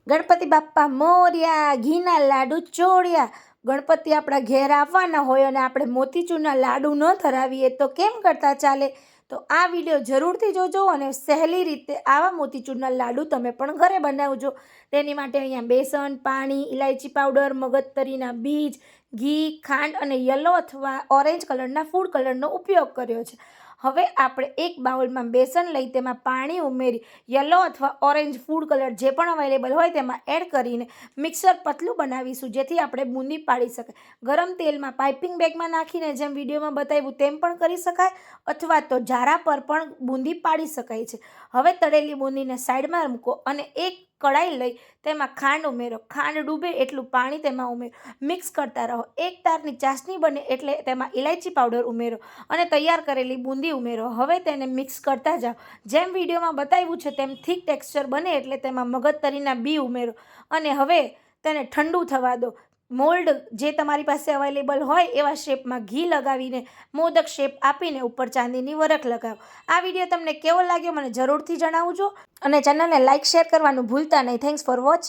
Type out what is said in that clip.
ગણપતિ બાપ્પા મોર્યા, ઘીના લાડુ ચોળ્યા. ગણપતિ આપણા ઘેર આવવાના હોય અને આપણે મોતીચૂરના લાડુ ન ધરાવીએ તો કેમ કરતા ચાલે? તો આ વિડીયો જરૂરથી જોજો અને સહેલી રીતે આવા મોતીચૂરના લાડુ તમે પણ ઘરે બનાવજો. તેની માટે અહીંયા બેસન, પાણી, ઇલાયચી પાવડર, મગજતરીના બીજ, ઘી, ખાંડ અને યલો અથવા ઓરેન્જ કલરના ફૂડ કલરનો ઉપયોગ કર્યો છે. હવે આપણે એક બાઉલમાં બેસન લઈ તેમાં પાણી ઉમેરી યલો અથવા ઓરેન્જ ફૂડ કલર જે પણ અવેલેબલ હોય તેમાં એડ કરીને મિક્સર પતલું બનાવીશું, જેથી આપણે બૂંદી પાડી શકાય. ગરમ તેલમાં પાઇપિંગ બેગમાં નાખીને જેમ વિડીયોમાં બતાવ્યું તેમ પણ કરી શકાય અથવા તો જારા પર પણ બૂંદી પાડી શકાય છે. હવે તળેલી બૂંદીને સાઈડમાં મૂકો અને એક કડાઈ લઈ તેમાં ખાંડ ઉમેરો. ખાંડ ડૂબે એટલું પાણી તેમાં ઉમેરો. મિક્સ કરતા રહો. એક તારની ચાસણી બને એટલે તેમાં ઇલાયચી પાવડર ઉમેરો અને તૈયાર કરેલી બૂંદી ઉમેરો. હવે તેને મિક્સ કરતા જાઓ. જેમ વિડીયોમાં બતાવ્યું છે તેમ થીક ટેક્સચર બને એટલે તેમાં મગજતરીના બી ઉમેરો અને હવે તેને ઠંડુ થવા દો. મોલ્ડ જે તમારી પાસે અવેલેબલ હોય એવા શેપમાં ઘી લગાવીને મોદક શેપ આપીને ઉપર ચાંદીની વરખ લગાવો. આ વિડીયો તમને કેવો લાગ્યો મને જરૂરથી જણાવજો અને ચેનલને લાઇક શેર કરવાનું ભૂલતા નહીં. Thanks for watching.